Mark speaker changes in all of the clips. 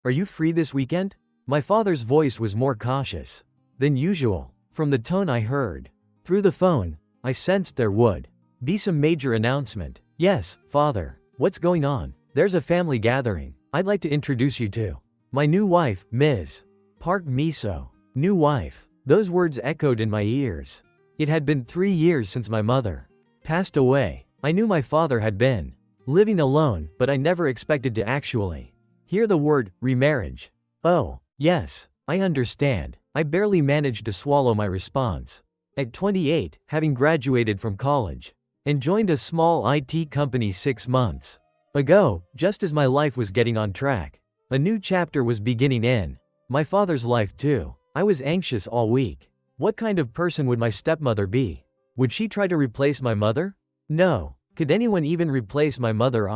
Speaker 1: Are you free this weekend? My father's voice was more cautious than usual. From the tone I heard through the phone, I sensed there would be some major announcement. Yes, father. What's going on? There's a family gathering. I'd like to introduce you to my new wife, Ms. Park Miso. New wife. Those words echoed in my ears. It had been 3 years since my mother passed away. I knew my father had been living alone, but I never expected to actually hear the word remarriage. Oh, yes, I understand. I barely managed to swallow my response. At 28, having graduated from college and joined a small IT company 6 months ago, just as my life was getting on track, a new chapter was beginning in my father's life too. I was anxious all week. What kind of person would my stepmother be? Would she try to replace my mother? No. Could anyone even replace my mother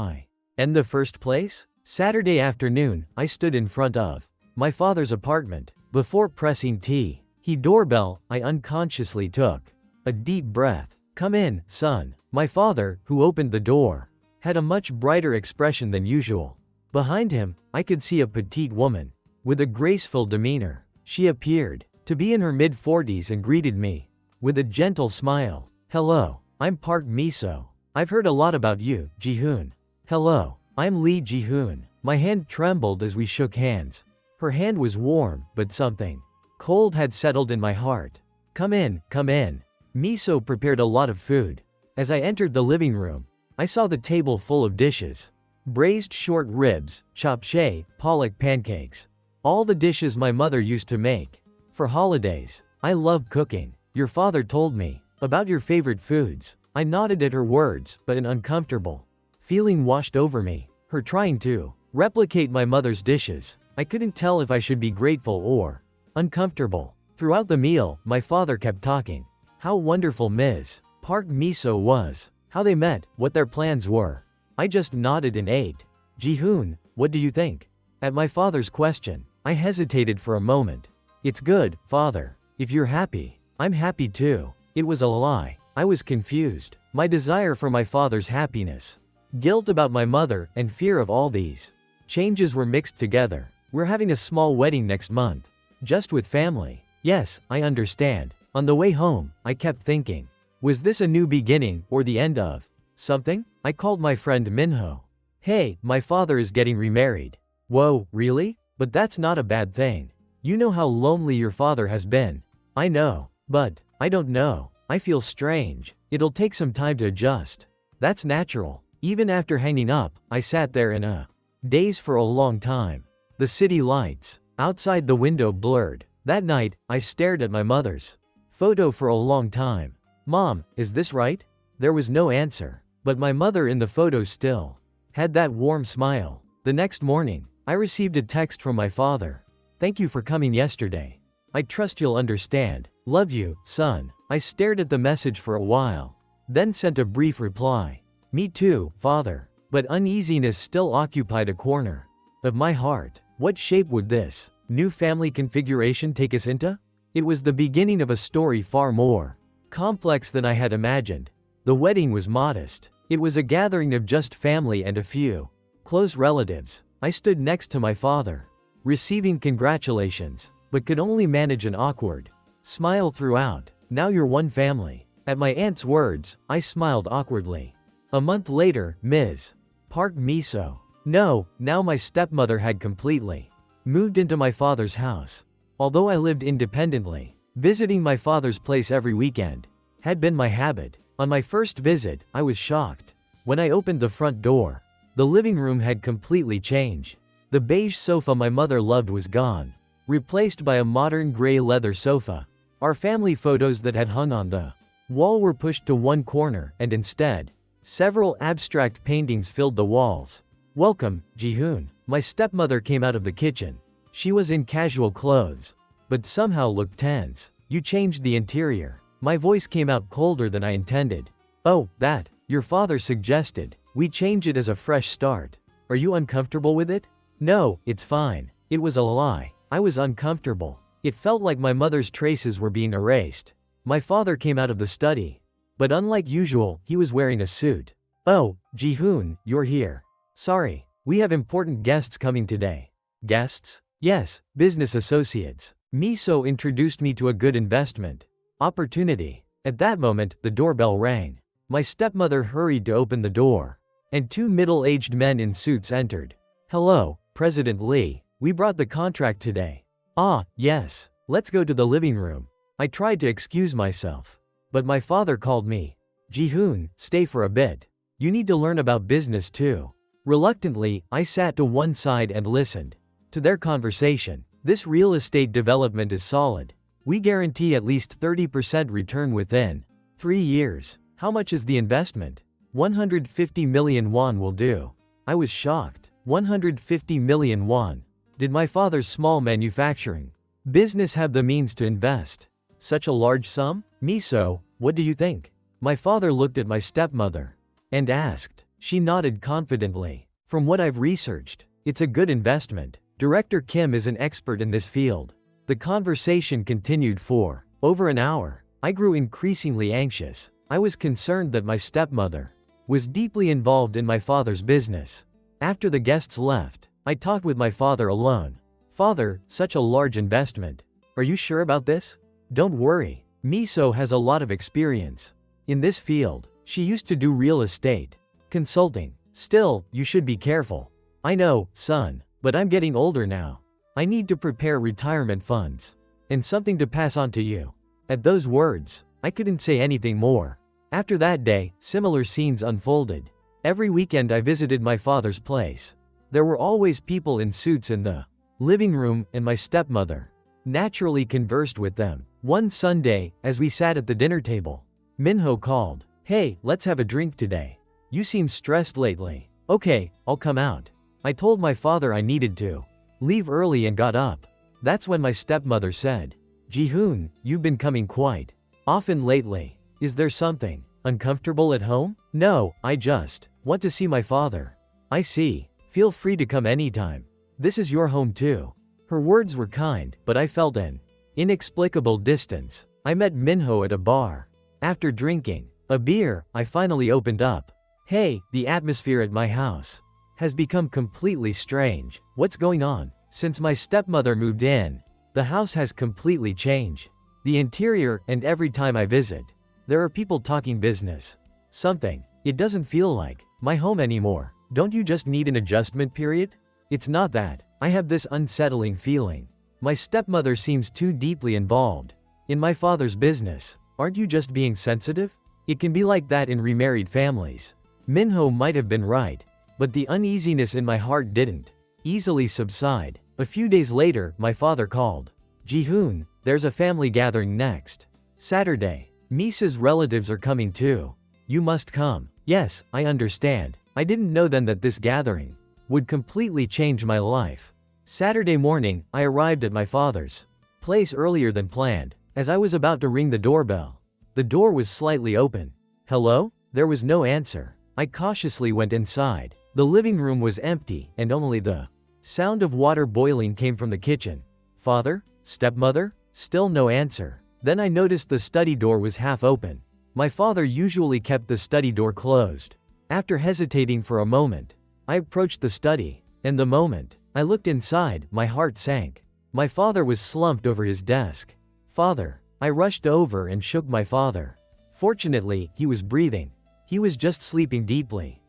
Speaker 1: in the first place? Saturday afternoon, I stood in front of my father's apartment. Before pressing he doorbell, I unconsciously took a deep breath. Come in, son. My father, who opened the door, had a much brighter expression than usual. Behind him, I could see a petite woman with a graceful demeanor. She appeared to be in her mid-40s and greeted me with a gentle smile. Hello, I'm Park Miso. I've heard a lot about you, Ji-hoon. Hello, I'm Lee Ji-hoon. My hand trembled as we shook hands. Her hand was warm, but something cold had settled in my heart. Come in, come in. Miso prepared a lot of food. As I entered the living room, I saw the table full of dishes. Braised short ribs, japchae, pollock pancakes. All the dishes my mother used to make for holidays. I love cooking. Your father told me about your favorite foods. I nodded at her words, but an uncomfortable feeling washed over me. Her trying to replicate my mother's dishes. I couldn't tell if I should be grateful or uncomfortable. Throughout the meal, my father kept talking. How wonderful Ms. Park Miso was. How they met, what their plans were. I just nodded and ate. Ji-hoon, what do you think? At my father's question, I hesitated for a moment. It's good, father. If you're happy, I'm happy too. It was a lie. I was confused. My desire for my father's happiness, guilt about my mother, and fear of all these changes were mixed together. We're having a small wedding next month. Just with family. Yes, I understand. On the way home, I kept thinking, was this a new beginning or the end of something? I called my friend Minho. Hey, my father is getting remarried. Whoa, really? But that's not a bad thing. You know how lonely your father has been. I know. But I don't know. I feel strange. It'll take some time to adjust. That's natural. Even after hanging up, I sat there in a daze for a long time. The city lights outside the window blurred. That night, I stared at my mother's photo for a long time. Mom, is this right? There was no answer. But my mother in the photo still had that warm smile. The next morning, I received a text from my father. Thank you for coming yesterday. I trust you'll understand. Love you, son. I stared at the message for a while, then sent a brief reply. Me too, father. But uneasiness still occupied a corner of my heart. What shape would this new family configuration take us into? It was the beginning of a story far more complex than I had imagined. The wedding was modest. It was a gathering of just family and a few close relatives. I stood next to my father, receiving congratulations, but could only manage an awkward smile throughout. Now you're one family. At my aunt's words, I smiled awkwardly. A month later, Ms. Park Miso. No, now my stepmother had completely moved into my father's house. Although I lived independently, visiting my father's place every weekend had been my habit. On my first visit, I was shocked. When I opened the front door, the living room had completely changed. The beige sofa my mother loved was gone, replaced by a modern gray leather sofa. Our family photos that had hung on the wall were pushed to one corner, and instead, several abstract paintings filled the walls. Welcome, Ji-hoon. My stepmother came out of the kitchen. She was in casual clothes, but somehow looked tense. You changed the interior. My voice came out colder than I intended. Oh, that. Your father suggested we change it as a fresh start. Are you uncomfortable with it? No, it's fine. It was a lie. I was uncomfortable. It felt like my mother's traces were being erased. My father came out of the study. But unlike usual, he was wearing a suit. Oh, Ji-hoon, you're here. Sorry, we have important guests coming today. Guests? Yes, business associates. Miso introduced me to a good investment opportunity. At that moment, the doorbell rang. My stepmother hurried to open the door, and two middle-aged men in suits entered. Hello, President Lee. We brought the contract today. Ah, yes. Let's go to the living room. I tried to excuse myself, but my father called me. Ji-hoon, stay for a bit. You need to learn about business too. Reluctantly, I sat to one side and listened to their conversation. This real estate development is solid. We guarantee at least 30% return within 3 years. How much is the investment? 150 million won will do. I was shocked. 150 million won. Did my father's small manufacturing business have the means to invest such a large sum? Miso, what do you think? My father looked at my stepmother and asked. She nodded confidently. From what I've researched, it's a good investment. Director Kim is an expert in this field. The conversation continued for over an hour. I grew increasingly anxious. I was concerned that my stepmother was deeply involved in my father's business. After the guests left, I talked with my father alone. Father, such a large investment. Are you sure about this? Don't worry. Miso has a lot of experience in this field. She used to do real estate consulting. Still, you should be careful. I know, son, but I'm getting older now. I need to prepare retirement funds and something to pass on to you. At those words, I couldn't say anything more. After that day, similar scenes unfolded. Every weekend I visited my father's place. There were always people in suits in the living room, and my stepmother naturally conversed with them. One Sunday, as we sat at the dinner table, Minho called. Hey, let's have a drink today. You seem stressed lately. Okay, I'll come out. I told my father I needed to leave early and got up. That's when my stepmother said, Ji-hoon, you've been coming quite often lately. Is there something uncomfortable at home? No, I just want to see my father. I see. Feel free to come anytime. This is your home too. Her words were kind, but I felt an inexplicable distance. I met Minho at a bar. After drinking a beer, I finally opened up. Hey, the atmosphere at my house has become completely strange. What's going on? Since my stepmother moved in, the house has completely changed. The interior, and every time I visit, there are people talking business. Something. It doesn't feel like my home anymore. Don't you just need an adjustment period? It's not that. I have this unsettling feeling. My stepmother seems too deeply involved in my father's business. Aren't you just being sensitive? It can be like that in remarried families. Minho might have been right, but the uneasiness in my heart didn't easily subside. A few days later, my father called. Ji-hoon, there's a family gathering next Saturday. Misa's relatives are coming too. You must come. Yes, I understand. I didn't know then that this gathering would completely change my life. Saturday morning, I arrived at my father's place earlier than planned. As I was about to ring the doorbell, the door was slightly open. Hello? There was no answer. I cautiously went inside. The living room was empty, and only the sound of water boiling came from the kitchen. Father? Stepmother? Still no answer. Then I noticed the study door was half open. My father usually kept the study door closed. After hesitating for a moment, I approached the study, and the moment I looked inside, my heart sank. My father was slumped over his desk. Father. I rushed over and shook my father. Fortunately, he was breathing. He was just sleeping deeply.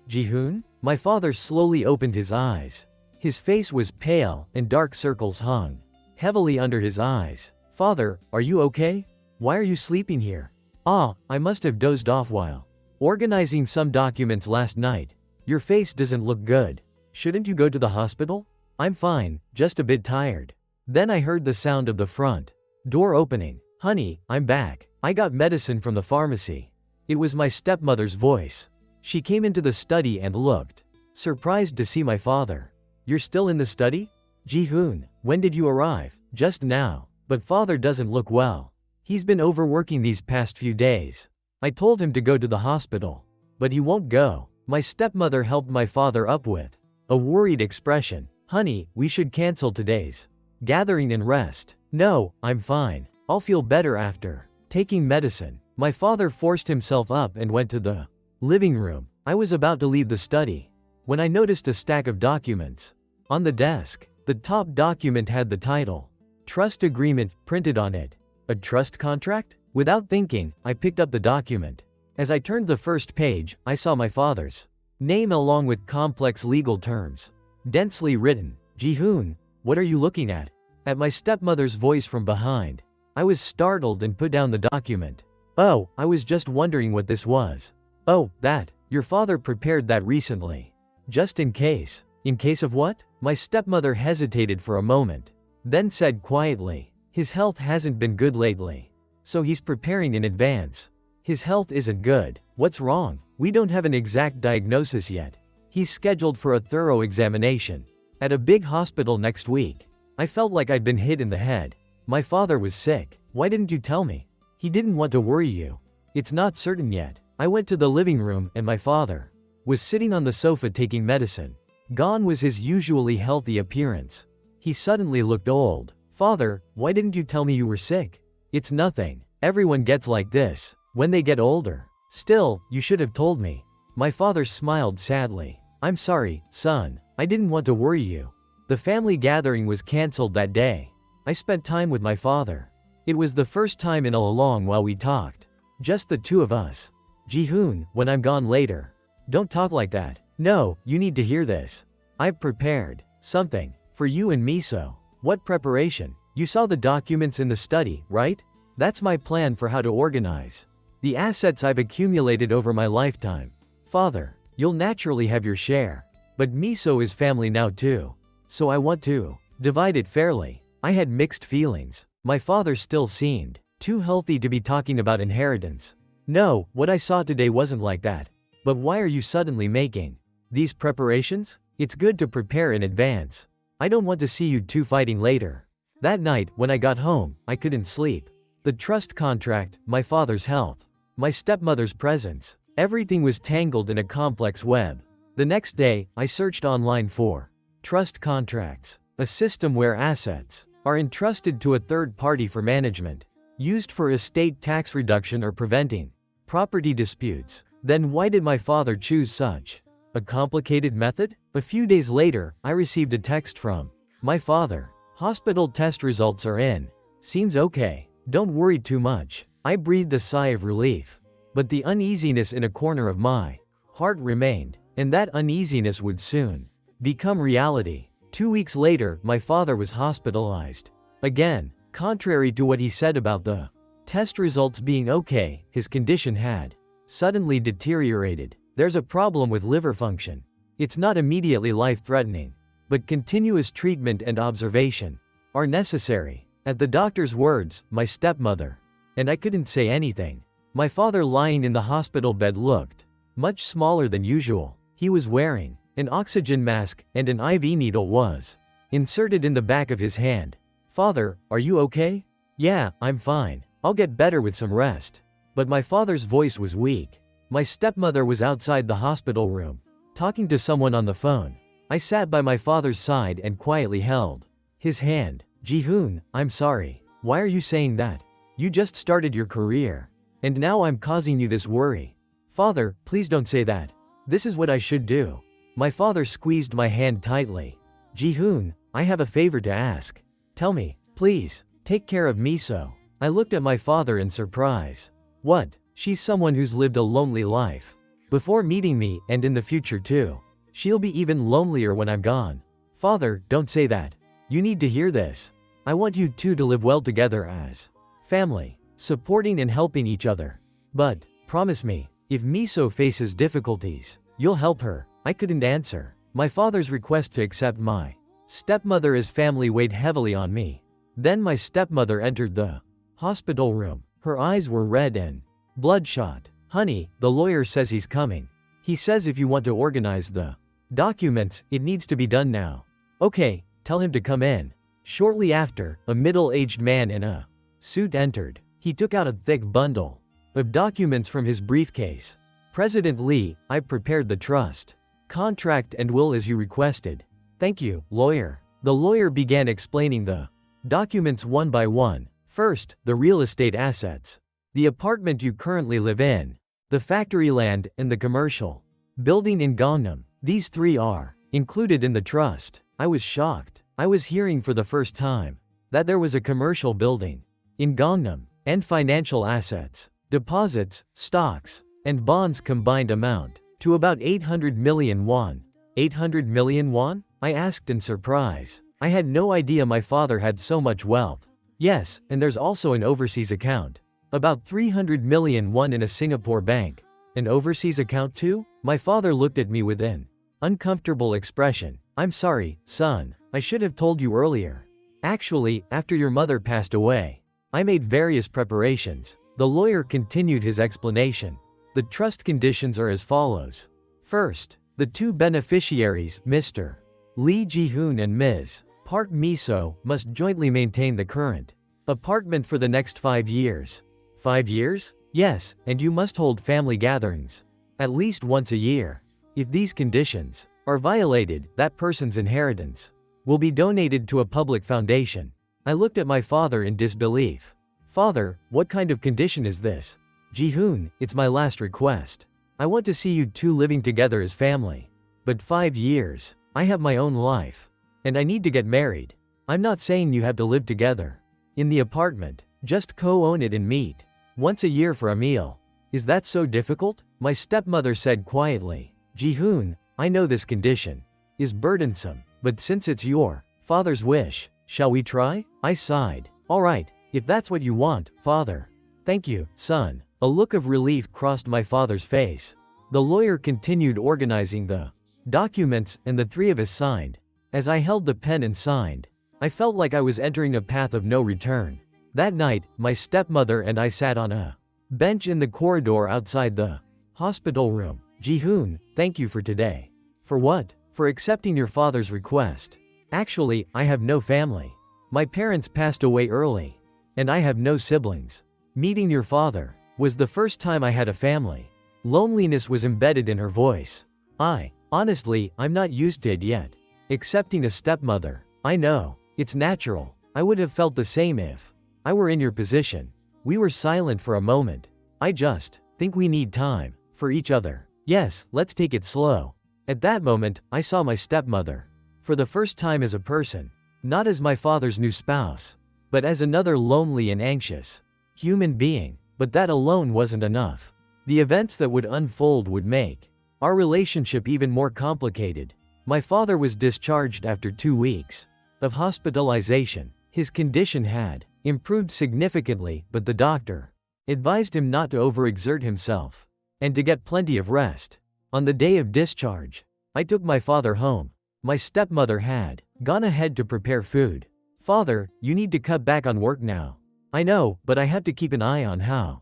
Speaker 1: Ji-hoon? My father slowly opened his eyes. His face was pale, and dark circles hung heavily under his eyes. Father, are you okay? Why are you sleeping here? Ah, I must have dozed off while organizing some documents last night. Your face doesn't look good. Shouldn't you go to the hospital? I'm fine, just a bit tired. Then I heard the sound of the front door opening. Honey, I'm back. I got medicine from the pharmacy. It was my stepmother's voice. She came into the study and looked surprised to see my father. You're still in the study? Ji-hoon, when did you arrive? Just now. But father doesn't look well. He's been overworking these past few days. I told him to go to the hospital, but he won't go. My stepmother helped my father up with a worried expression. Honey, we should cancel today's gathering and rest. No, I'm fine. I'll feel better after taking medicine. My father forced himself up and went to the living room. I was about to leave the study when I noticed a stack of documents On the desk, the top document had the title, Trust Agreement, printed on it. A trust contract? Without thinking, I picked up the document. As I turned the first page, I saw my father's name along with complex legal terms. Densely written, Ji-hoon, what are you looking at? At my stepmother's voice from behind. I was startled and put down the document. Oh, I was just wondering what this was. Oh, that. Your father prepared that recently. Just in case. In case of what? My stepmother hesitated for a moment. Then said quietly, his health hasn't been good lately. So he's preparing in advance. His health isn't good. What's wrong? We don't have an exact diagnosis yet. He's scheduled for a thorough examination at a big hospital next week. I felt like I'd been hit in the head. My father was sick. Why didn't you tell me? He didn't want to worry you. It's not certain yet. I went to the living room and my father was sitting on the sofa taking medicine. Gone was his usually healthy appearance. He suddenly looked old. Father, why didn't you tell me you were sick? It's nothing. Everyone gets like this when they get older. Still, you should have told me. My father smiled sadly. I'm sorry, son. I didn't want to worry you. The family gathering was cancelled that day. I spent time with my father. It was the first time in a long while we talked. Just the two of us. Ji-hoon, when I'm gone later. Don't talk like that. No, you need to hear this. I've prepared something for you and Miso. What preparation? You saw the documents in the study, right? That's my plan for how to organize the assets I've accumulated over my lifetime. Father, you'll naturally have your share. But Miso is family now too. So I want to divide it fairly. I had mixed feelings. My father still seemed too healthy to be talking about inheritance. No, what I saw today wasn't like that. But why are you suddenly making these preparations? It's good to prepare in advance. I don't want to see you two fighting later. That night, when I got home, I couldn't sleep. The trust contract, my father's health, my stepmother's presence, everything was tangled in a complex web. The next day, I searched online for trust contracts, a system where assets are entrusted to a third party for management, used for estate tax reduction or preventing property disputes. Then why did my father choose such a complicated method? A few days later, I received a text from my father. Hospital test results are in. Seems okay. Don't worry too much. I breathed a sigh of relief. But the uneasiness in a corner of my heart remained, and that uneasiness would soon become reality. 2 weeks later, my father was hospitalized. Again, contrary to what he said about the test results being okay, his condition had suddenly deteriorated. There's a problem with liver function. It's not immediately life-threatening, but continuous treatment and observation are necessary. At the doctor's words, my stepmother and I couldn't say anything. My father lying in the hospital bed looked much smaller than usual. He was wearing an oxygen mask and an IV needle was inserted in the back of his hand. Father, are you okay? Yeah, I'm fine. I'll get better with some rest. But my father's voice was weak. My stepmother was outside the hospital room, talking to someone on the phone. I sat by my father's side and quietly held his hand. Ji-hoon, I'm sorry. Why are you saying that? You just started your career. And now I'm causing you this worry. Father, please don't say that. This is what I should do. My father squeezed my hand tightly. Ji-hoon, I have a favor to ask. Tell me, please, take care of Miso. I looked at my father in surprise. What? She's someone who's lived a lonely life before meeting me, and in the future too. She'll be even lonelier when I'm gone. Father, don't say that. You need to hear this. I want you two to live well together as family, supporting and helping each other. But, promise me, if Miso faces difficulties, you'll help her. I couldn't answer. My father's request to accept my stepmother as family weighed heavily on me. Then my stepmother entered the hospital room. Her eyes were red and bloodshot. Honey, the lawyer says he's coming. He says if you want to organize the documents, it needs to be done now. Okay, tell him to come in. Shortly after, a middle-aged man in a suit entered. He took out a thick bundle of documents from his briefcase. President Lee, I've prepared the trust contract and will as you requested. Thank you, lawyer. The lawyer began explaining the documents one by one. First, the real estate assets. The apartment you currently live in, the factory land, and the commercial building in Gangnam. These three are included in the trust. I was shocked. I was hearing for the first time that there was a commercial building in Gangnam, and financial assets, deposits, stocks, and bonds combined amount to about 800 million won. 800 million won? I asked in surprise. I had no idea my father had so much wealth. Yes, and there's also an overseas account. About 300 million won in a Singapore bank. An overseas account too? My father looked at me with an uncomfortable expression. I'm sorry, son. I should have told you earlier. Actually, after your mother passed away, I made various preparations. The lawyer continued his explanation. The trust conditions are as follows. First, the two beneficiaries, Mr. Lee Ji-hoon and Ms. Park Mi-so, must jointly maintain the current apartment for the next 5 years. 5 years? Yes, and you must hold family gatherings at least once a year. If these conditions are violated, that person's inheritance will be donated to a public foundation. I looked at my father in disbelief. Father, what kind of condition is this? Ji-hoon, it's my last request. I want to see you two living together as family. But 5 years, I have my own life. And I need to get married. I'm not saying you have to live together in the apartment, just co-own it and meet once a year for a meal. Is that so difficult? My stepmother said quietly. Ji-hoon, I know this condition is burdensome, but since it's your father's wish, shall we try? I sighed. All right, if that's what you want, father. Thank you, son. A look of relief crossed my father's face. The lawyer continued organizing the documents, and the three of us signed. As I held the pen and signed, I felt like I was entering a path of no return. That night, my stepmother and I sat on a bench in the corridor outside the hospital room. Ji-hoon, thank you for today. For what? For accepting your father's request. Actually, I have no family. My parents passed away early, and I have no siblings. Meeting your father was the first time I had a family. Loneliness was embedded in her voice. Honestly, I'm not used to it yet. Accepting a stepmother. I know. It's natural. I would have felt the same if I were in your position. We were silent for a moment. I just think we need time for each other. Yes, let's take it slow. At that moment, I saw my stepmother for the first time as a person, not as my father's new spouse, but as another lonely and anxious human being. But that alone wasn't enough. The events that would unfold would make our relationship even more complicated. My father was discharged after 2 weeks of hospitalization. His condition had improved significantly, but the doctor advised him not to overexert himself and to get plenty of rest. On the day of discharge, I took my father home. My stepmother had gone ahead to prepare food. Father, you need to cut back on work now. I know, but I have to keep an eye on how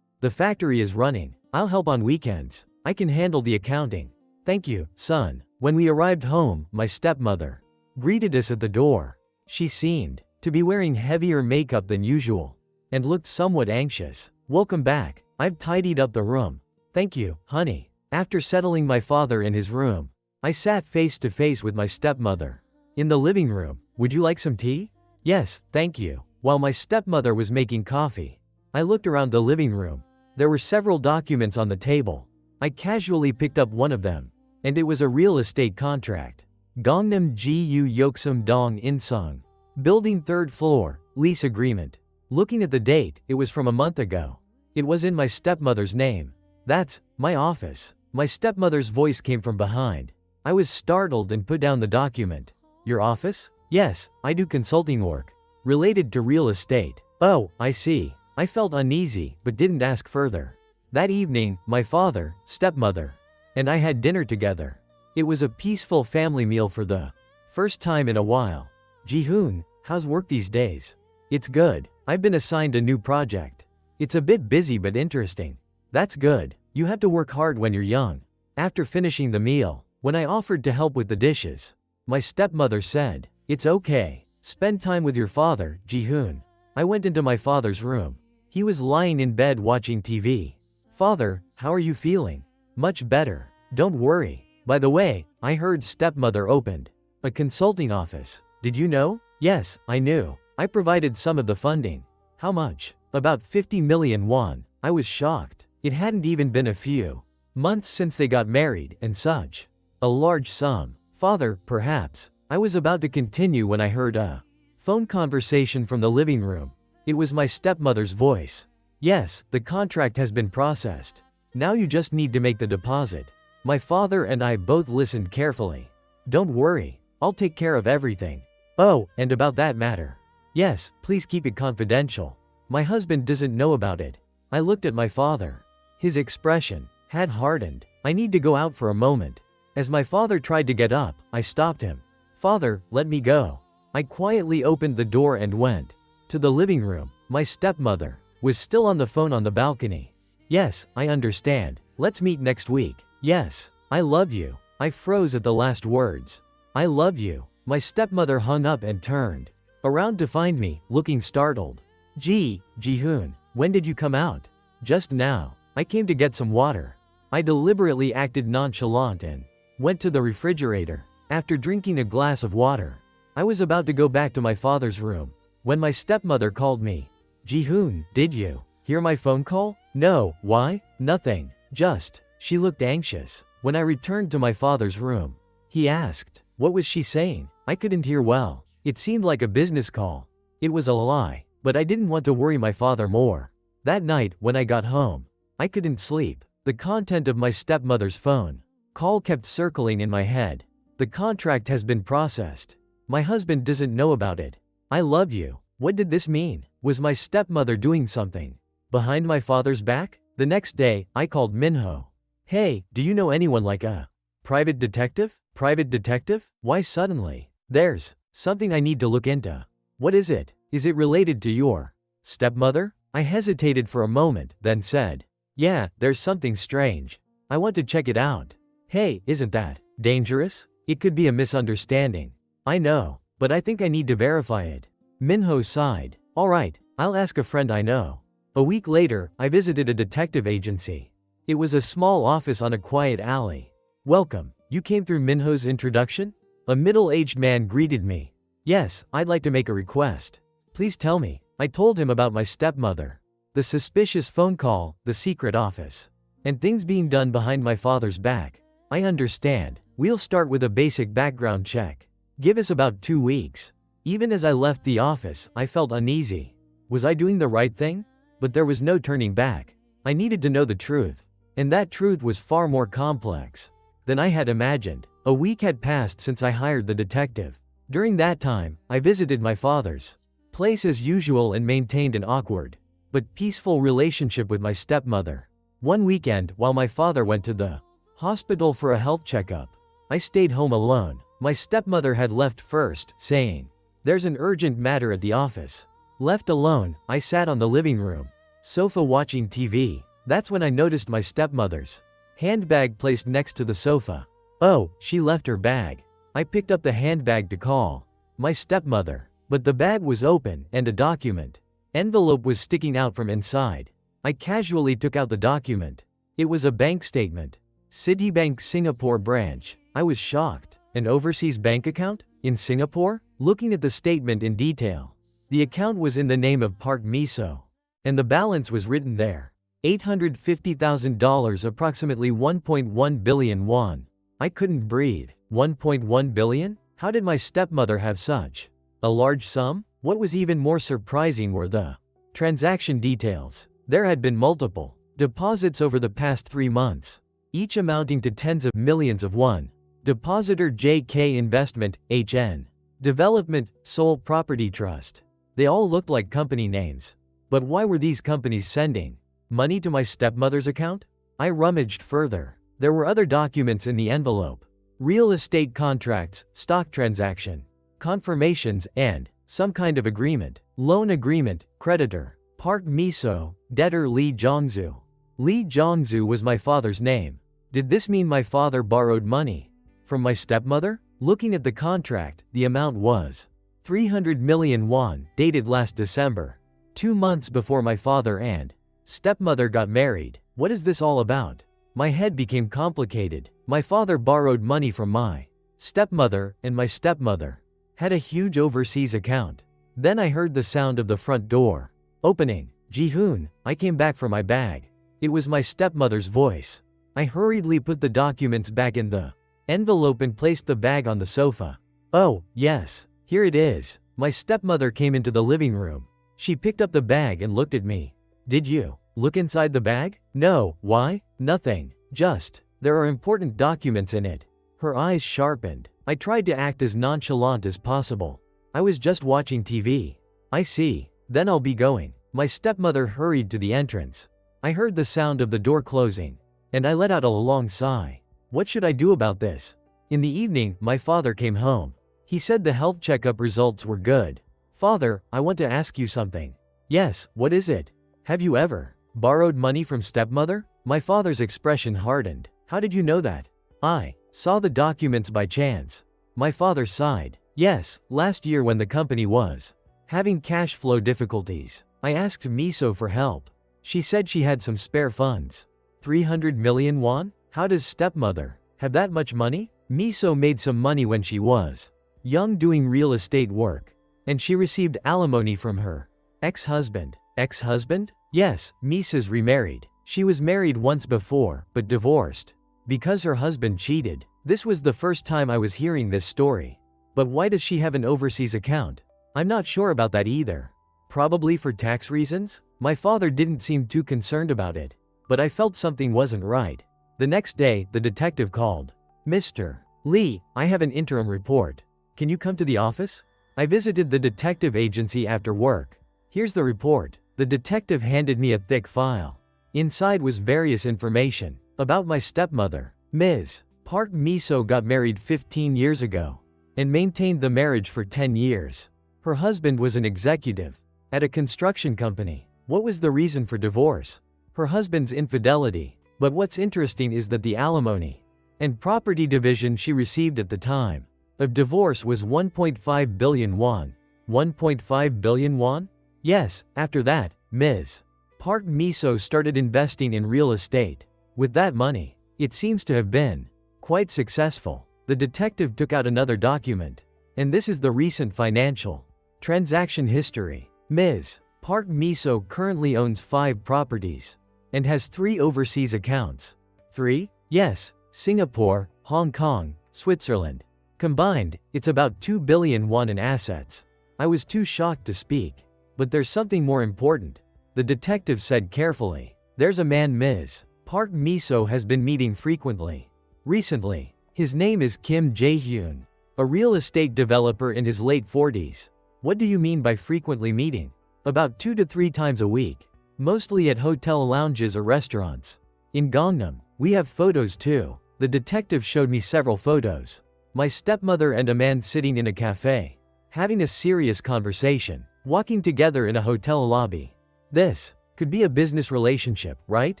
Speaker 1: the factory is running. I'll help on weekends. I can handle the accounting. Thank you, son. When we arrived home, my stepmother greeted us at the door. She seemed to be wearing heavier makeup than usual and looked somewhat anxious. Welcome back. I've tidied up the room. Thank you, honey. After settling my father in his room, I sat face to face with my stepmother in the living room. Would you like some tea? Yes, thank you. While my stepmother was making coffee, I looked around the living room. There were several documents on the table. I casually picked up one of them, and it was a real estate contract. Gangnam Gu Yoksum Dong Insung. Building 3rd floor, lease agreement. Looking at the date, it was from a month ago. It was in my stepmother's name. That's my office. My stepmother's voice came from behind. I was startled and put down the document. Your office? Yes, I do consulting work related to real estate. Oh, I see. I felt uneasy, but didn't ask further. That evening, my father, stepmother, and I had dinner together. It was a peaceful family meal for the first time in a while. Ji-hoon, how's work these days? It's good. I've been assigned a new project. It's a bit busy but interesting. That's good. You have to work hard when you're young. After finishing the meal, when I offered to help with the dishes, my stepmother said, it's okay. Spend time with your father, Ji-hoon. I went into my father's room. He was lying in bed watching TV. Father, how are you feeling? Much better. Don't worry. By the way, I heard stepmother opened a consulting office. Did you know? Yes, I knew. I provided some of the funding. How much? About 50 million won. I was shocked. It hadn't even been a few months since they got married and such a large sum. Father, perhaps I was about to continue when I heard a phone conversation from the living room. It was my stepmother's voice. Yes, the contract has been processed. Now you just need to make the deposit. My father and I both listened carefully. Don't worry, I'll take care of everything. Oh, and about that matter. Yes, please keep it confidential. My husband doesn't know about it. I looked at my father. His expression had hardened. I need to go out for a moment. As my father tried to get up, I stopped him. Father, let me go. I quietly opened the door and went to the living room. My stepmother was still on the phone on the balcony. Yes, I understand. Let's meet next week. Yes, I love you. I froze at the last words. I love you. My stepmother hung up and turned around to find me, looking startled. Ji-hoon, when did you come out? Just now. I came to get some water. I deliberately acted nonchalant and went to the refrigerator. After drinking a glass of water, I was about to go back to my father's room when my stepmother called me. Ji-hoon, did you hear my phone call? No, why? Nothing. Just. She looked anxious. When I returned to my father's room, he asked, what was she saying? I couldn't hear well. It seemed like a business call. It was a lie, but I didn't want to worry my father more. That night, when I got home, I couldn't sleep. The content of my stepmother's phone call kept circling in my head. The contract has been processed. My husband doesn't know about it. I love you. What did this mean? Was my stepmother doing something behind my father's back? The next day, I called Minho. Hey, do you know anyone like a private detective? Private detective? Why suddenly? There's something I need to look into. What is it? Is it related to your stepmother? I hesitated for a moment, then said, yeah, there's something strange. I want to check it out. Hey, isn't that dangerous? It could be a misunderstanding. I know, but I think I need to verify it. Minho sighed. All right, I'll ask a friend I know. A week later, I visited a detective agency. It was a small office on a quiet alley. Welcome, you came through Minho's introduction? A middle-aged man greeted me. Yes, I'd like to make a request. Please tell me. I told him about my stepmother, the suspicious phone call, the secret office, and things being done behind my father's back. I understand. We'll start with a basic background check. Give us about 2 weeks. Even as I left the office, I felt uneasy. Was I doing the right thing? But there was no turning back. I needed to know the truth. And that truth was far more complex than I had imagined. A week had passed since I hired the detective. During that time, I visited my father's place as usual and maintained an awkward but peaceful relationship with my stepmother. One weekend, while my father went to the hospital for a health checkup, I stayed home alone. My stepmother had left first, saying, there's an urgent matter at the office. Left alone, I sat on the living room sofa watching TV. That's when I noticed my stepmother's handbag placed next to the sofa. Oh, she left her bag. I picked up the handbag to call my stepmother, but the bag was open and a document envelope was sticking out from inside. I casually took out the document. It was a bank statement. Citibank Singapore branch. I was shocked. An overseas bank account? In Singapore? Looking at the statement in detail, the account was in the name of Park Miso, and the balance was written there. $850,000, approximately 1.1 billion won. I couldn't breathe. 1.1 billion? How did my stepmother have such a large sum? What was even more surprising were the transaction details. There had been multiple deposits over the past 3 months, each amounting to tens of millions of won. Depositor JK Investment, HN. Development, Seoul Property Trust. They all looked like company names. But why were these companies sending money to my stepmother's account? I rummaged further. There were other documents in the envelope. Real estate contracts, stock transaction, confirmations, and some kind of agreement. Loan agreement, creditor, Park Miso, debtor Lee Jongsu. Lee Jongsu was my father's name. Did this mean my father borrowed money from my stepmother? Looking at the contract, the amount was 300 million won, dated last December, 2 months before my father and stepmother got married. What is this all about? My head became complicated. My father borrowed money from my stepmother, and my stepmother had a huge overseas account. Then I heard the sound of the front door opening. Ji-hoon, I came back for my bag. It was my stepmother's voice. I hurriedly put the documents back in the envelope and placed the bag on the sofa. Oh, yes. Here it is. My stepmother came into the living room. She picked up the bag and looked at me. Did you look inside the bag? No. Why? Nothing. Just, there are important documents in it. Her eyes sharpened. I tried to act as nonchalant as possible. I was just watching TV. I see. Then I'll be going. My stepmother hurried to the entrance. I heard the sound of the door closing, and I let out a long sigh. What should I do about this? In the evening, my father came home. He said the health checkup results were good. Father, I want to ask you something. Yes, what is it? Have you ever borrowed money from stepmother? My father's expression hardened. How did you know that? I saw the documents by chance. My father sighed. Yes, last year when the company was having cash flow difficulties, I asked Miso for help. She said she had some spare funds. 300 million won? How does stepmother have that much money? Miso made some money when she was young doing real estate work, and she received alimony from her ex-husband. Ex-husband? Yes, Misa's remarried. She was married once before, but divorced because her husband cheated. This was the first time I was hearing this story. But why does she have an overseas account? I'm not sure about that either. Probably for tax reasons? My father didn't seem too concerned about it, but I felt something wasn't right. The next day, the detective called. Mr. Lee, I have an interim report. Can you come to the office? I visited the detective agency after work. Here's the report. The detective handed me a thick file. Inside was various information about my stepmother. Ms. Park Miso got married 15 years ago and maintained the marriage for 10 years. Her husband was an executive at a construction company. What was the reason for divorce? Her husband's infidelity. But what's interesting is that the alimony and property division she received at the time of divorce was 1.5 billion won. 1.5 billion won? Yes, after that, Ms. Park Miso started investing in real estate. With that money, it seems to have been quite successful. The detective took out another document, and this is the recent financial transaction history. Ms. Park Miso currently owns 5 properties and has 3 overseas accounts. 3? Yes, Singapore, Hong Kong, Switzerland. Combined, it's about 2 billion won in assets. I was too shocked to speak. But there's something more important. The detective said carefully. There's a man Ms. Park Miso has been meeting frequently recently. His name is Kim Jae-hyun, a real estate developer in his late 40s. What do you mean by frequently meeting? About 2 to 3 times a week. Mostly at hotel lounges or restaurants. In Gangnam, we have photos too. The detective showed me several photos. My stepmother and a man sitting in a cafe, having a serious conversation, walking together in a hotel lobby. This could be a business relationship, right?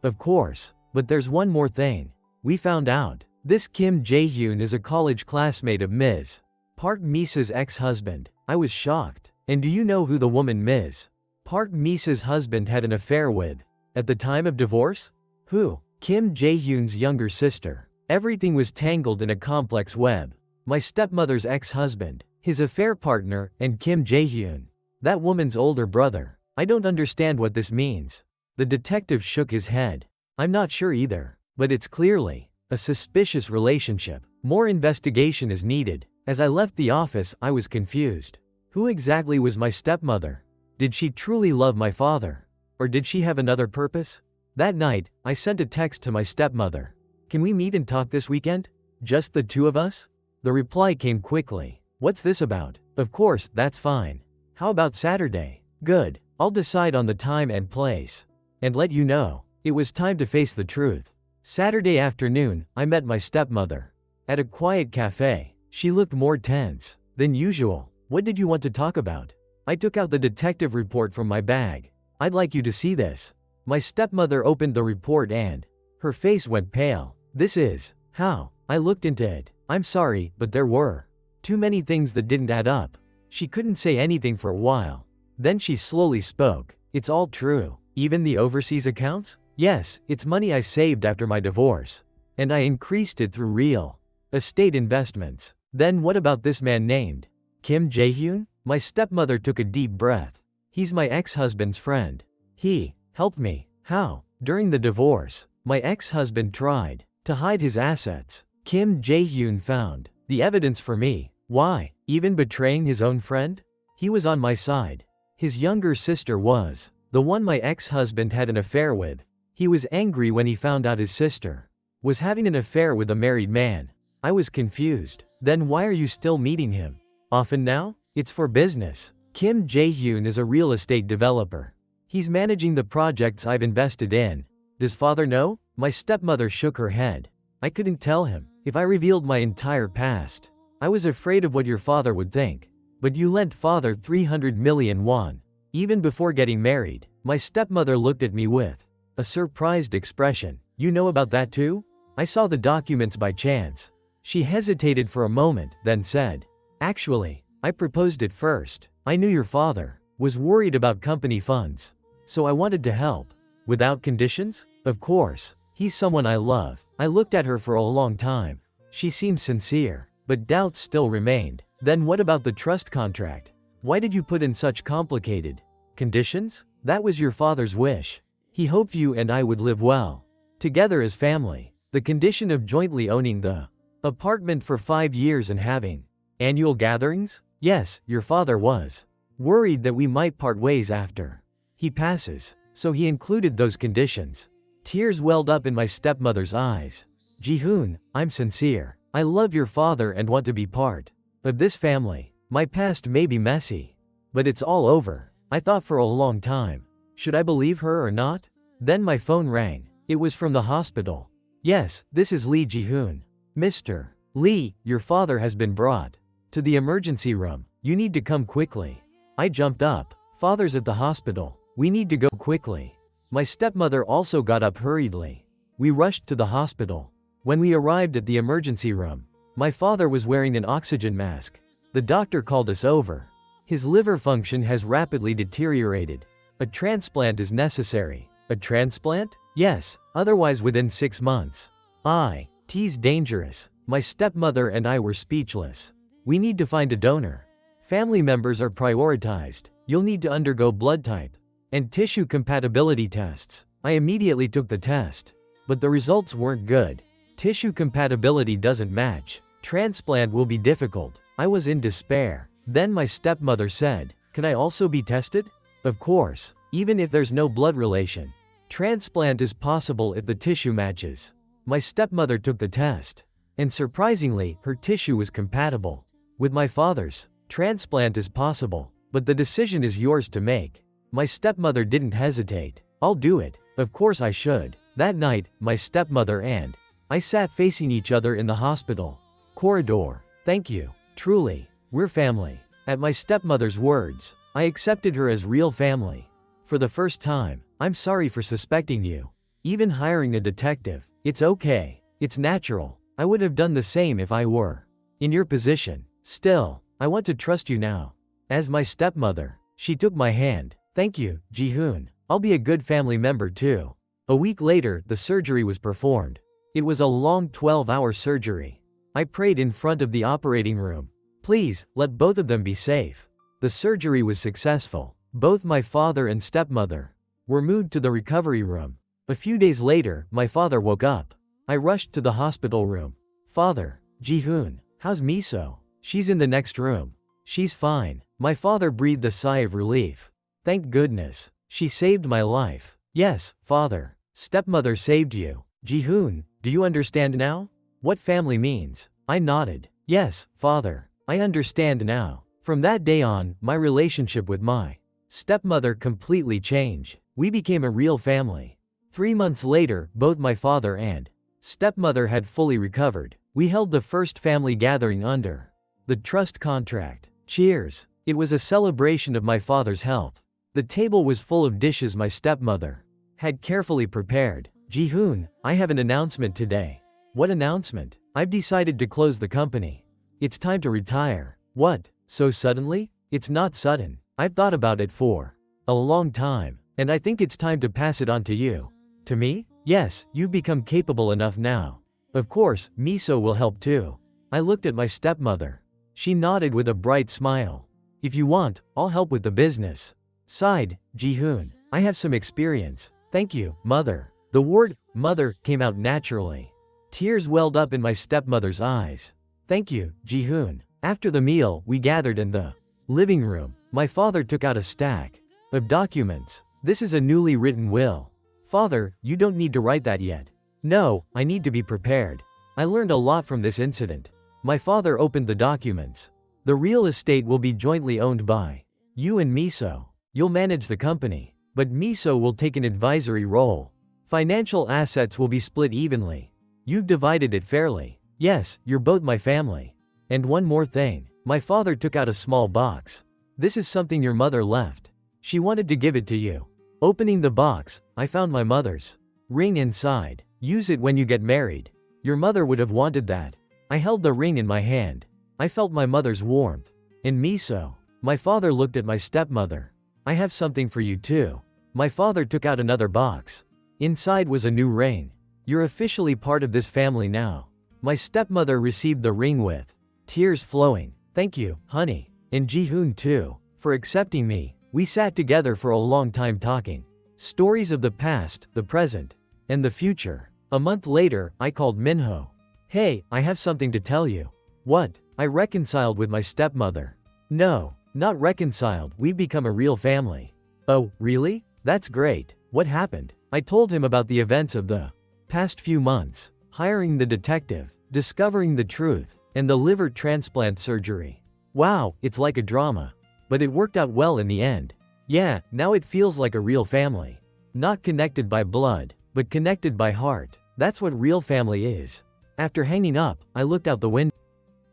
Speaker 1: Of course. But there's one more thing. We found out. This Kim Jae-hyun is a college classmate of Ms. Park Misa's ex-husband. I was shocked. And do you know who the woman Ms. Park Misa's husband had an affair with at the time of divorce? Who? Kim Jae-hyun's younger sister. Everything was tangled in a complex web. My stepmother's ex-husband, his affair partner, and Kim Jae-hyun, that woman's older brother. I don't understand what this means. The detective shook his head. I'm not sure either. But it's clearly a suspicious relationship. More investigation is needed. As I left the office, I was confused. Who exactly was my stepmother? Did she truly love my father? Or did she have another purpose? That night, I sent a text to my stepmother. Can we meet and talk this weekend? Just the 2 of us? The reply came quickly. What's this about? Of course, that's fine. How about Saturday? Good. I'll decide on the time and place and let you know. It was time to face the truth. Saturday afternoon, I met my stepmother at a quiet cafe. She looked more tense than usual. What did you want to talk about? I took out the detective report from my bag. I'd like you to see this. My stepmother opened the report and her face went pale. This is how I looked into it. I'm sorry, but there were too many things that didn't add up. She couldn't say anything for a while. Then she slowly spoke. It's all true. Even the overseas accounts? Yes, it's money I saved after my divorce. And I increased it through real estate investments. Then what about this man named Kim Jae-hyun? My stepmother took a deep breath. He's my ex-husband's friend. He helped me. How? During the divorce, my ex-husband tried to hide his assets. Kim Jae-hyun found the evidence for me. Why, even betraying his own friend? He was on my side. His younger sister was the one my ex-husband had an affair with. He was angry when he found out his sister was having an affair with a married man. I was confused. Then why are you still meeting him often now? It's for business. Kim Jae-hyun is a real estate developer. He's managing the projects I've invested in. Does father know? My stepmother shook her head. I couldn't tell him. If I revealed my entire past, I was afraid of what your father would think. But you lent father 300 million won. Even before getting married, my stepmother looked at me with a surprised expression. You know about that too? I saw the documents by chance. She hesitated for a moment, then said, actually, I proposed it first. I knew your father was worried about company funds, so I wanted to help. Without conditions? Of course. He's someone I love. I looked at her for a long time. She seemed sincere, but doubts still remained. Then what about the trust contract? Why did you put in such complicated conditions? That was your father's wish. He hoped you and I would live well together as family. The condition of jointly owning the apartment for 5 years and having annual gatherings? Yes, your father was worried that we might part ways after he passes, so he included those conditions. Tears welled up in my stepmother's eyes. Ji-hoon, I'm sincere. I love your father and want to be part of this family. My past may be messy, but it's all over. I thought for a long time. Should I believe her or not? Then my phone rang. It was from the hospital. Yes, this is Lee Ji-hoon. Mr. Lee, your father has been brought to the emergency room. You need to come quickly. I jumped up. Father's at the hospital. We need to go quickly. My stepmother also got up hurriedly. We rushed to the hospital. When we arrived at the emergency room, my father was wearing an oxygen mask. The doctor called us over. His liver function has rapidly deteriorated. A transplant is necessary. A transplant? Yes, otherwise within 6 months. It's dangerous. My stepmother and I were speechless. We need to find a donor. Family members are prioritized. You'll need to undergo blood type and tissue compatibility tests. I immediately took the test, but the results weren't good. Tissue compatibility doesn't match. Transplant will be difficult. I was in despair. Then my stepmother said, can I also be tested? Of course, even if there's no blood relation. Transplant is possible if the tissue matches. My stepmother took the test, and surprisingly, her tissue was compatible with my father's. Transplant is possible, but the decision is yours to make. My stepmother didn't hesitate. I'll do it. Of course I should. That night, my stepmother and I sat facing each other in the hospital corridor. Thank you. Truly, we're family. At my stepmother's words, I accepted her as real family. For the first time, I'm sorry for suspecting you. Even hiring a detective. It's okay. It's natural. I would have done the same if I were in your position. Still, I want to trust you now. As my stepmother, she took my hand. Thank you, Ji-hoon. I'll be a good family member too. A week later, the surgery was performed. It was a long 12-hour surgery. I prayed in front of the operating room. Please, let both of them be safe. The surgery was successful. Both my father and stepmother were moved to the recovery room. A few days later, my father woke up. I rushed to the hospital room. Father, Ji-hoon, how's Miso? She's in the next room. She's fine. My father breathed a sigh of relief. Thank goodness. She saved my life. Yes, father. Stepmother saved you. Ji-hoon, do you understand now? What family means? I nodded. Yes, father. I understand now. From that day on, my relationship with my stepmother completely changed. We became a real family. 3 months later, both my father and stepmother had fully recovered. We held the first family gathering under the trust contract. Cheers. It was a celebration of my father's health. The table was full of dishes my stepmother had carefully prepared. Ji-hoon, I have an announcement today. What announcement? I've decided to close the company. It's time to retire. What? So suddenly? It's not sudden. I've thought about it for a long time, and I think it's time to pass it on to you. To me? Yes, you've become capable enough now. Of course, Miso will help too. I looked at my stepmother. She nodded with a bright smile. If you want, I'll help with the business. Sighed, Ji-hoon. I have some experience. Thank you, mother. The word, mother, came out naturally. Tears welled up in my stepmother's eyes. Thank you, Ji-hoon. After the meal, we gathered in the living room. My father took out a stack of documents. This is a newly written will. Father, you don't need to write that yet. No, I need to be prepared. I learned a lot from this incident. My father opened the documents. The real estate will be jointly owned by you and Miso. You'll manage the company, but Miso will take an advisory role. Financial assets will be split evenly. You've divided it fairly. Yes, you're both my family. And one more thing. My father took out a small box. This is something your mother left. She wanted to give it to you. Opening the box, I found my mother's ring inside. Use it when you get married. Your mother would have wanted that. I held the ring in my hand. I felt my mother's warmth. And Miso. My father looked at my stepmother. I have something for you too. My father took out another box. Inside was a new ring. You're officially part of this family now. My stepmother received the ring with tears flowing. Thank you, honey. And Ji-hoon too, for accepting me. We sat together for a long time talking. Stories of the past, the present, and the future. A month later, I called Minho. Hey, I have something to tell you. What? I reconciled with my stepmother. No, not reconciled, we've become a real family. Oh, really? That's great. What happened? I told him about the events of the past few months. Hiring the detective, discovering the truth, and the liver transplant surgery. Wow, it's like a drama. But it worked out well in the end. Yeah, now it feels like a real family. Not connected by blood, but connected by heart. That's what real family is. After hanging up, I looked out the window.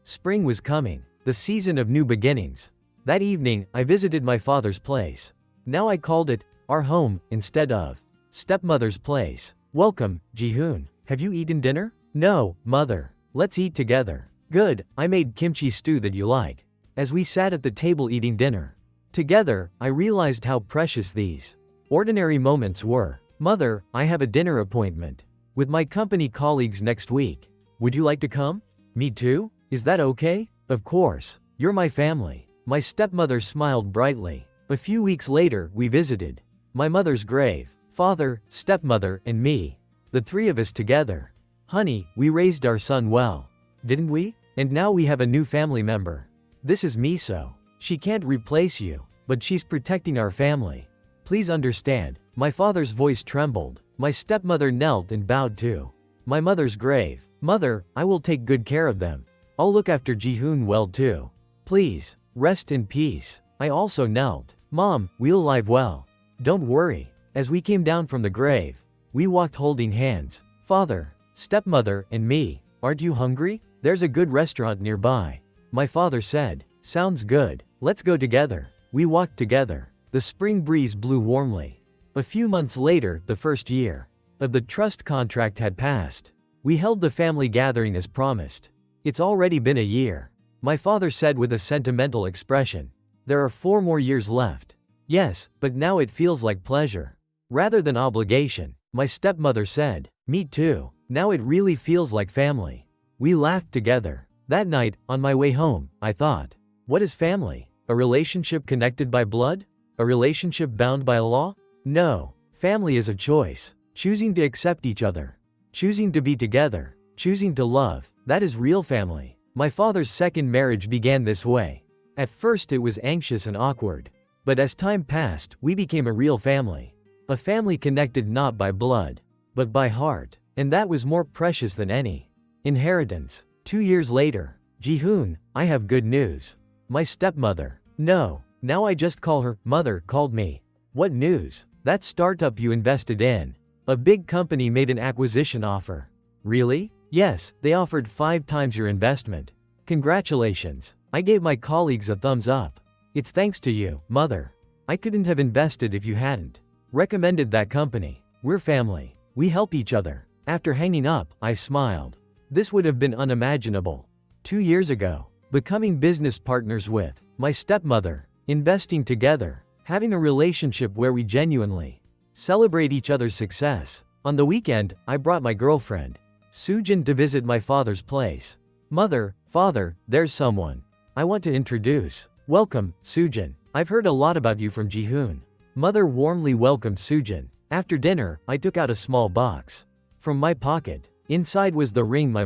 Speaker 1: Spring was coming, the season of new beginnings. That evening, I visited my father's place. Now I called it our home instead of stepmother's place. Welcome, Ji-hoon. Have you eaten dinner? No, mother. Let's eat together. Good, I made kimchi stew that you like. As we sat at the table eating dinner together, I realized how precious these ordinary moments were. Mother, I have a dinner appointment with my company colleagues next week. Would you like to come? Me too? Is that okay? Of course. You're my family. My stepmother smiled brightly. A few weeks later, we visited my mother's grave. Father, stepmother, and me. The three of us together. Honey, we raised our son well. Didn't we? And now we have a new family member. This is Miso. She can't replace you, but she's protecting our family. Please understand. My father's voice trembled. My stepmother knelt and bowed to my mother's grave. Mother, I will take good care of them. I'll look after Ji-hoon well too. Please, rest in peace. I also knelt. Mom, we'll live well. Don't worry. As we came down from the grave, we walked holding hands. Father, stepmother, and me. Aren't you hungry? There's a good restaurant nearby. My father said. Sounds good. Let's go together. We walked together. The spring breeze blew warmly. A few months later, the first year of the trust contract had passed. We held the family gathering as promised. It's already been a year. My father said with a sentimental expression. There are 4 more years left. Yes, but now it feels like pleasure rather than obligation. My stepmother said. Me too. Now it really feels like family. We laughed together. That night, on my way home, I thought, what is family? A relationship connected by blood? A relationship bound by law? No. Family is a choice. Choosing to accept each other. Choosing to be together. Choosing to love. That is real family. My father's second marriage began this way. At first it was anxious and awkward. But as time passed, we became a real family. A family connected not by blood, but by heart. And that was more precious than any inheritance. 2 years later. Ji-hoon, I have good news. My stepmother. No. Now I just call her mother called me. What news? That startup you invested in. A big company made an acquisition offer. Really? Yes, they offered 5 times your investment. Congratulations. I gave my colleagues a thumbs up. It's thanks to you, mother. I couldn't have invested if you hadn't recommended that company. We're family. We help each other. After hanging up, I smiled. This would have been unimaginable 2 years ago. Becoming business partners with my stepmother, investing together, having a relationship where we genuinely celebrate each other's success. On the weekend, I brought my girlfriend, Soojin, to visit my father's place. Mother, father, there's someone I want to introduce. Welcome, Soojin. I've heard a lot about you from Ji-hoon. Mother warmly welcomed Soojin. After dinner, I took out a small box from my pocket. Inside was the ring my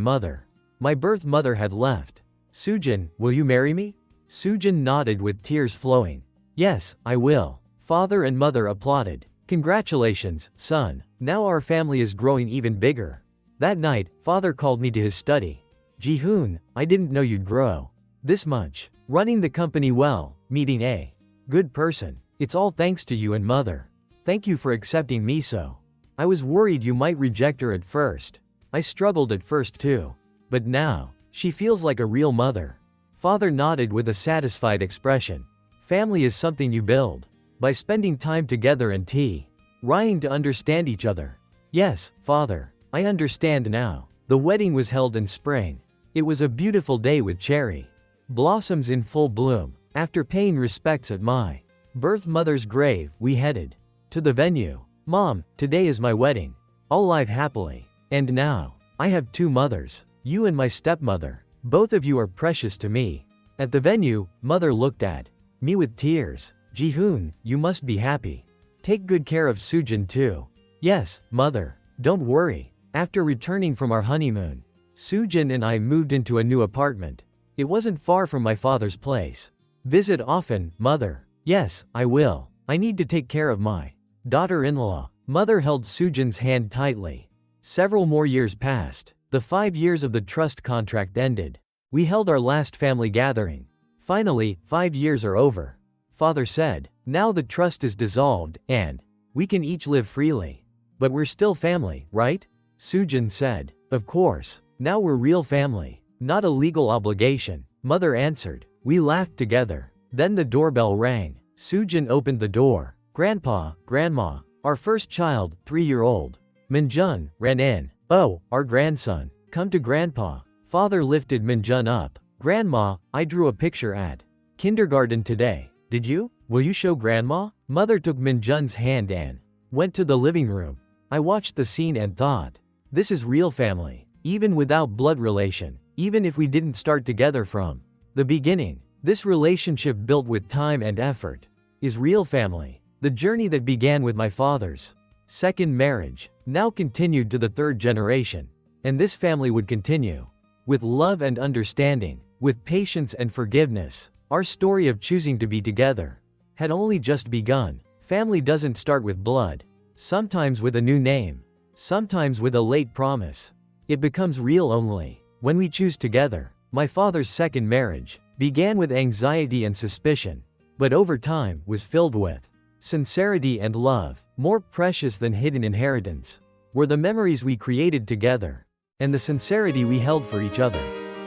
Speaker 1: birth mother had left. Sujin, will you marry me? Sujin nodded with tears flowing. Yes, I will. Father and mother applauded. Congratulations, son. Now our family is growing even bigger. That night, father called me to his study. Ji-hoon, I didn't know you'd grow this much. Running the company well, meeting a good person. It's all thanks to you and mother. Thank you for accepting me so. I was worried you might reject her at first. I struggled at first too. But now, she feels like a real mother. Father nodded with a satisfied expression. Family is something you build by spending time together and trying to understand each other. Yes, father, I understand now. The wedding was held in spring. It was a beautiful day with cherry blossoms in full bloom. After paying respects at my birth mother's grave, we headed to the venue. Mom, today is my wedding. I'll live happily. And now, I have two mothers, you and my stepmother. Both of you are precious to me. At the venue, mother looked at me with tears. Ji-hoon, you must be happy. Take good care of Sujin too. Yes, mother. Don't worry. After returning from our honeymoon, Sujin and I moved into a new apartment. It wasn't far from my father's place. Visit often, mother. Yes, I will. I need to take care of my daughter-in-law. Mother held Sujin's hand tightly. Several more years passed. The 5 years of the trust contract ended. We held our last family gathering. Finally, 5 years are over. Father said, now the trust is dissolved, and we can each live freely. But we're still family, right? Sujin said. Of course. Now we're real family. Not a legal obligation. Mother answered. We laughed together. Then the doorbell rang. Sujin opened the door. Grandpa, Grandma, our first child, 3-year-old Minjun, ran in. Oh, our grandson. Come to Grandpa. Father lifted Minjun up. Grandma, I drew a picture at kindergarten today. Did you? Will you show Grandma? Mother took Minjun's hand and went to the living room. I watched the scene and thought, this is real family. Even without blood relation. Even if we didn't start together from the beginning. This relationship built with time and effort is real family. The journey that began with my father's second marriage now continued to the third generation. And this family would continue. With love and understanding, with patience and forgiveness. Our story of choosing to be together had only just begun. Family doesn't start with blood. Sometimes with a new name. Sometimes with a late promise. It becomes real only when we choose together. My father's second marriage began with anxiety and suspicion, but over time was filled with sincerity and love. More precious than hidden inheritance were the memories we created together and the sincerity we held for each other.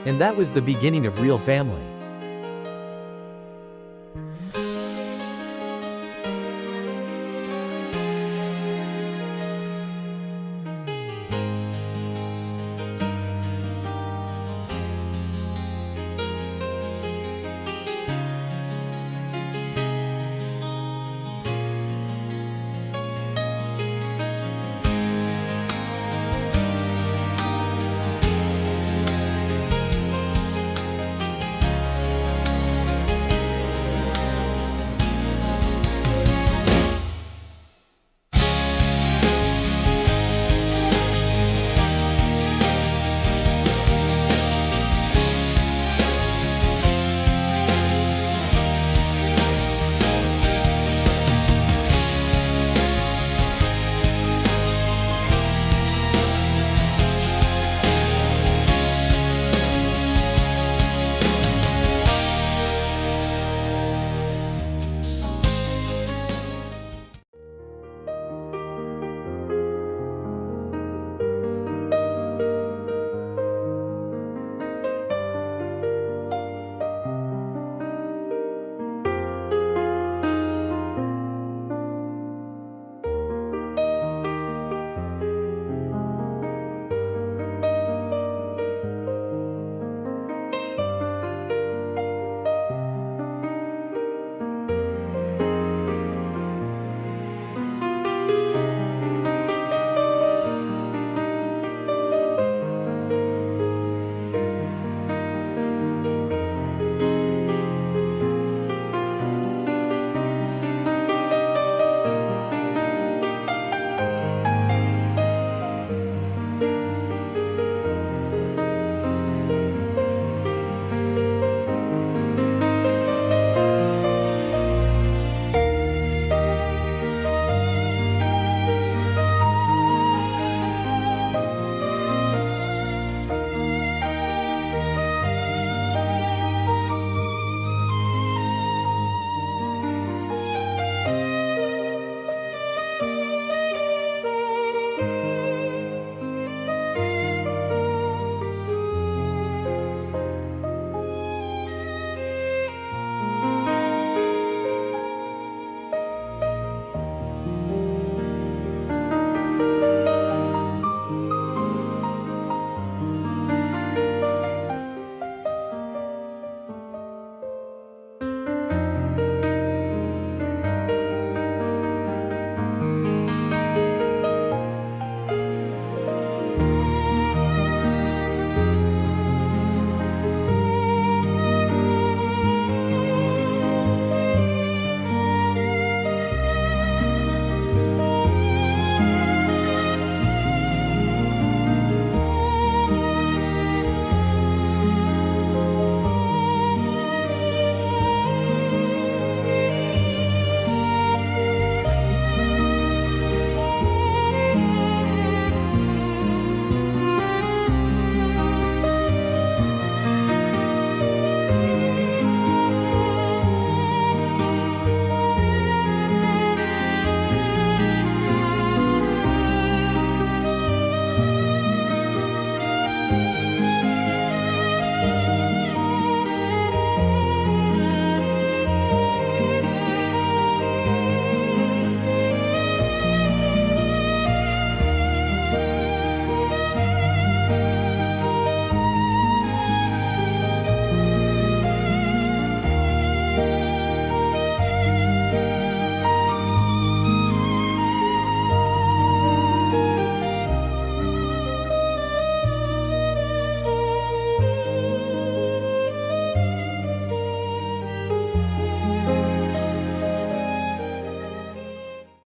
Speaker 1: And that was the beginning of real family.